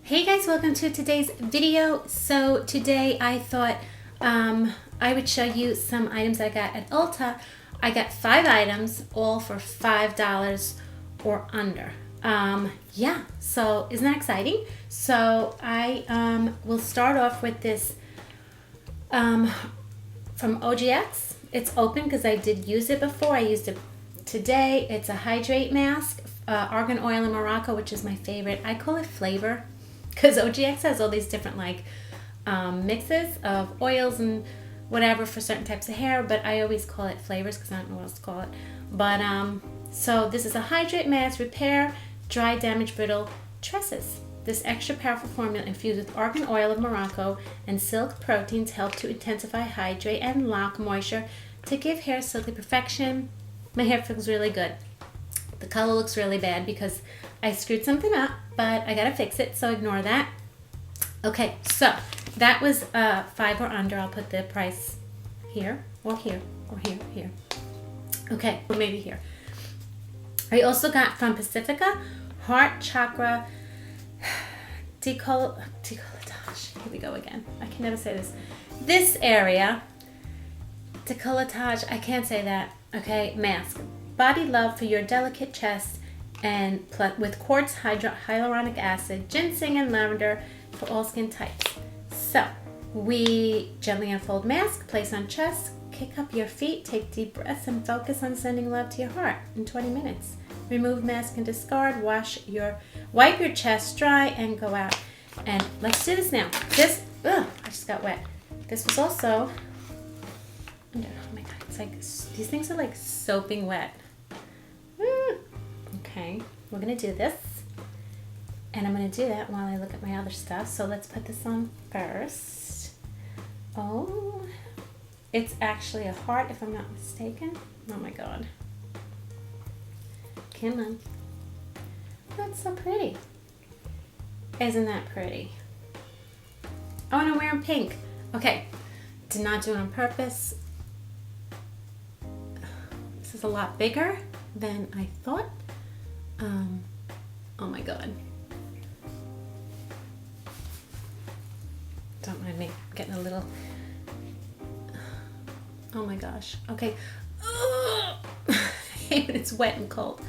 Hey guys, welcome to today's video. So today I thought I would show you some items I got at Ulta. I got 5 items, all for $5 or under. Yeah, so isn't that exciting? So I will start off with this from OGX. It's open because I did use it before. I used it today. It's a hydrate mask, argan oil in Morocco, which is my favorite. I call it flavor because OGX has all these different like mixes of oils and whatever for certain types of hair, but I always call it flavors because I don't know what else to call it. But so this is a hydrate mask, repair dry, damaged, brittle tresses. This extra powerful formula infused with argan oil of Morocco and silk proteins help to intensify, hydrate, and lock moisture to give hair silky perfection. My hair feels really good. The color looks really bad because I screwed something up, but I gotta fix it, so ignore that. Okay, so that was 5 or under. I'll put the price here, or here, or here, here. Okay, or maybe here. I also got from Pacifica Heart Chakra Decolletage. Here we go again. I can never say this. This area, decolletage, I can't say that. Okay, mask. Body love for your delicate chest and with quartz hyaluronic acid, ginseng, and lavender for all skin types. So we gently unfold mask, place on chest, kick up your feet, take deep breaths, and focus on sending love to your heart in 20 minutes. Remove mask and discard. Wipe your chest dry and go out. And let's do this now. This, I just got wet. This was also, oh my God, it's like, these things are like soaping wet. Okay, we're gonna do this. And I'm gonna do that while I look at my other stuff. So let's put this on first. Oh, it's actually a heart if I'm not mistaken. Oh my God. Come on. That's so pretty. Isn't that pretty? Oh, and I'm wearing pink. Okay, did not do it on purpose. This is a lot bigger than I thought. Oh my God. Don't mind me, I'm getting a little, oh my gosh. Okay. I hate when it's wet and cold.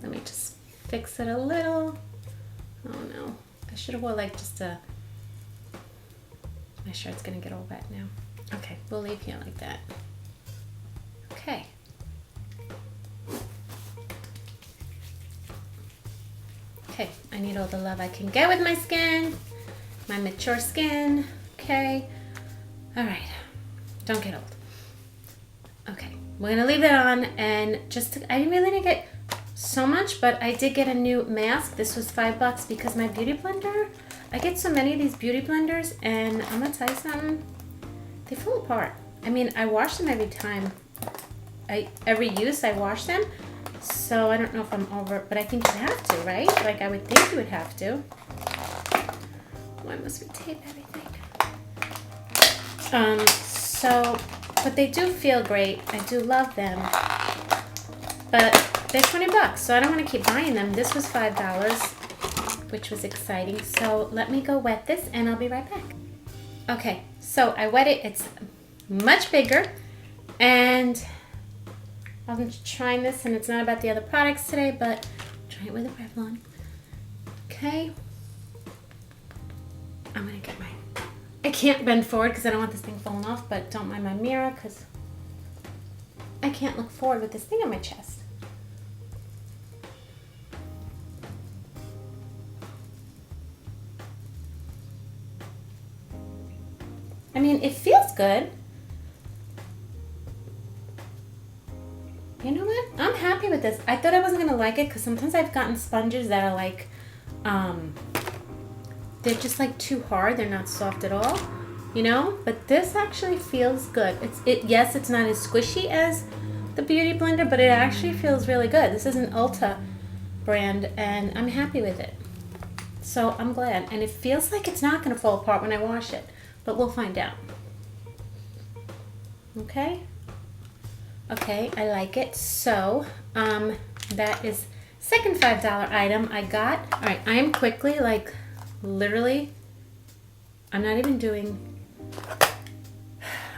Let me just fix it a little. Oh no, I should have worn like just a, my shirt's gonna get all wet now. Okay, we'll leave here like that. Okay. Okay, I need all the love I can get with my skin, my mature skin. Okay, all right, don't get old. Okay, we're gonna leave it on, and I really didn't get so much, but I did get a new mask. This was $5 because my beauty blender, I get so many of these beauty blenders, and I'm gonna tell you something, they fall apart. I mean, I wash them every time. Every use I wash them, so I don't know if I'm over, but I think you have to, right? Like I would think you would have to. Why must we tape everything? But they do feel great. I do love them, but they're $20, so I don't want to keep buying them. This was $5, which was exciting. So let me go wet this, and I'll be right back. Okay, so I wet it. It's much bigger, and I'm trying this, and it's not about the other products today, but try it with a Revlon. Okay. I'm gonna get I can't bend forward because I don't want this thing falling off, but don't mind my mirror because I can't look forward with this thing on my chest. I mean, it feels good. You know what? I'm happy with this. I thought I wasn't gonna like it because sometimes I've gotten sponges that are like, they're just like too hard. They're not soft at all, you know? But this actually feels good. Yes, it's not as squishy as the Beauty Blender, but it actually feels really good. This is an Ulta brand, and I'm happy with it. So I'm glad. And it feels like it's not gonna fall apart when I wash it, but we'll find out. Okay? Okay, I like it. So, that is second $5 item I got. All right, I am quickly like literally, I'm not even doing,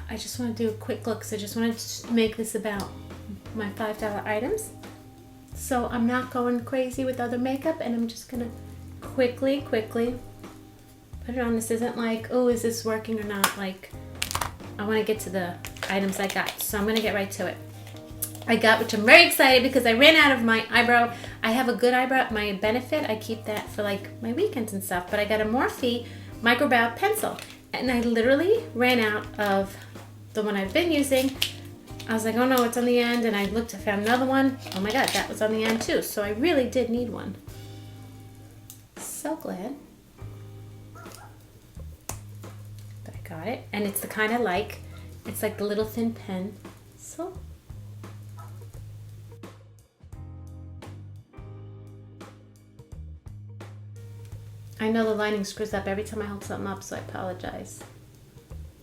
I just want to do a quick look because I just wanted to make this about my $5 items. So I'm not going crazy with other makeup, and I'm just going to quickly put it on. This isn't like, oh, is this working or not? Like, I want to get to the items I got. So I'm going to get right to it. I got, which I'm very excited because I ran out of my eyebrow. I have a good eyebrow, my Benefit. I keep that for like my weekends and stuff. But I got a Morphe Microbrow pencil. And I literally ran out of the one I've been using. I was like, oh no, it's on the end. And I looked, I found another one. Oh my God, that was on the end too. So I really did need one. So glad that I got it. And it's the kind I like. It's like the little thin pen. So I know the lining screws up every time I hold something up, so I apologize.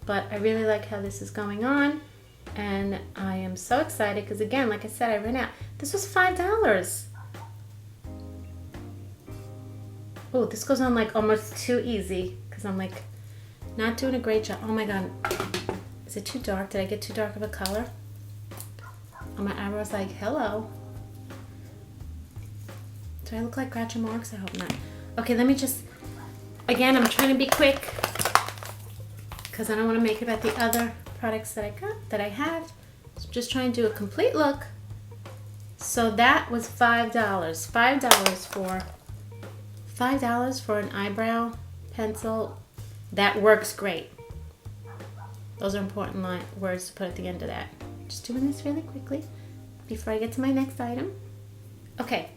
But I really like how this is going on, and I am so excited because, again, like I said, I ran out. This was $5. Oh, this goes on like almost too easy because I'm like not doing a great job. Oh my God, is it too dark? Did I get too dark of a color? And my eyebrow's like, hello. Do I look like Groucho Marx? I hope not. Okay, let me just, again, I'm trying to be quick because I don't want to make it about the other products that I got, that I have. So I'm just trying to do a complete look. So that was $5. $5 for an eyebrow pencil. That works great. Those are important words to put at the end of that. Just doing this really quickly before I get to my next item. Okay.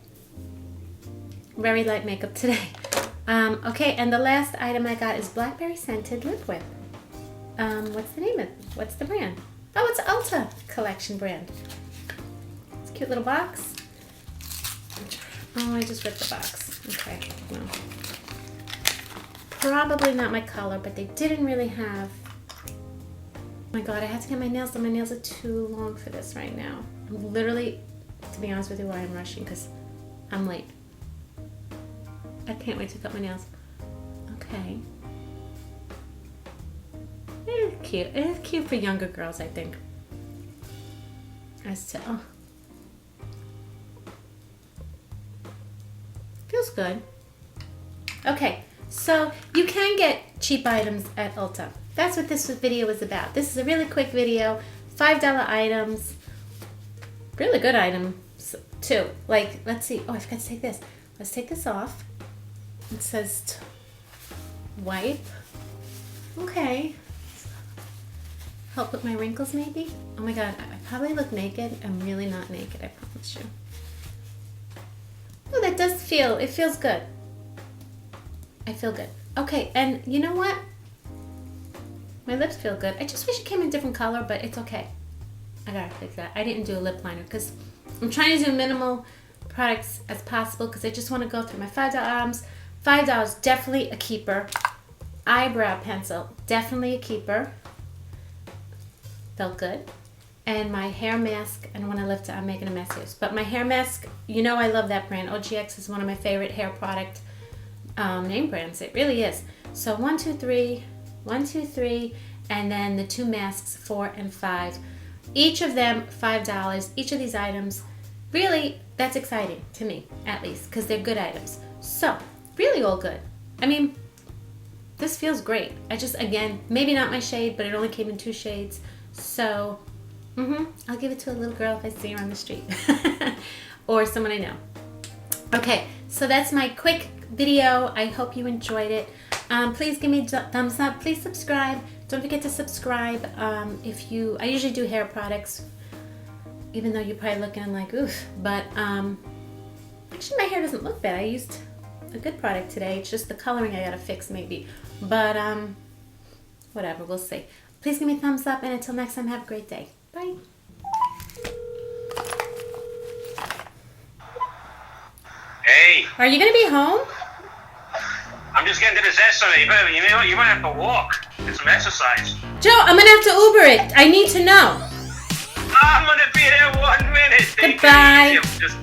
Very light makeup today. Okay, and the last item I got is Blackberry Scented Lip Whip. What's the name of it? What's the brand? Oh, it's Ulta collection brand. It's a cute little box. Oh, I just ripped the box. Okay, well. Probably not my color, but they didn't really have. Oh my God, I had to get my nails done. My nails are too long for this right now. I'm literally, to be honest with you, I'm rushing because I'm late. I can't wait to cut my nails. Okay. It's cute. It's cute for younger girls, I think. As to, oh. Feels good. Okay, so you can get cheap items at Ulta. That's what this video is about. This is a really quick video. $5 items. Really good items too. Like, let's see. Oh, I forgot to take this. Let's take this off. It says wipe. Okay. Help with my wrinkles maybe? Oh my God, I probably look naked. I'm really not naked, I promise you. Oh, that does feel, it feels good. I feel good. Okay, and you know what? My lips feel good. I just wish it came in a different color, but it's okay. I gotta fix that. I didn't do a lip liner because I'm trying to do minimal products as possible because I just want to go through my $5 items. $5, definitely a keeper. Eyebrow pencil, definitely a keeper. Felt good. And my hair mask, and when I lift it, I'm making a mess here. But my hair mask, you know I love that brand. OGX is one of my favorite hair product name brands. It really is. So 1, 2, 3, 1, 2, 3, and then the 2 masks, 4 and 5. Each of them $5. Each of these items, really, that's exciting to me, at least, because they're good items. So, really all good. I mean, this feels great. I just, again, maybe not my shade, but it only came in 2 shades. So, I'll give it to a little girl if I see her on the street. Or someone I know. Okay, so that's my quick video. I hope you enjoyed it. Please give me a thumbs up. Please subscribe. Don't forget to subscribe. I usually do hair products, even though you're probably looking like, oof. But actually my hair doesn't look bad. I used a good product today. It's just the coloring I gotta fix maybe. But whatever, we'll see. Please give me a thumbs up, and until next time, have a great day. Bye. Hey. Are you gonna be home? I'm just getting to this estimate, but you know what? You might have to walk. Get some exercise. Joe, I'm gonna have to Uber it. I need to know. I'm gonna be there 1 minute. Goodbye. Just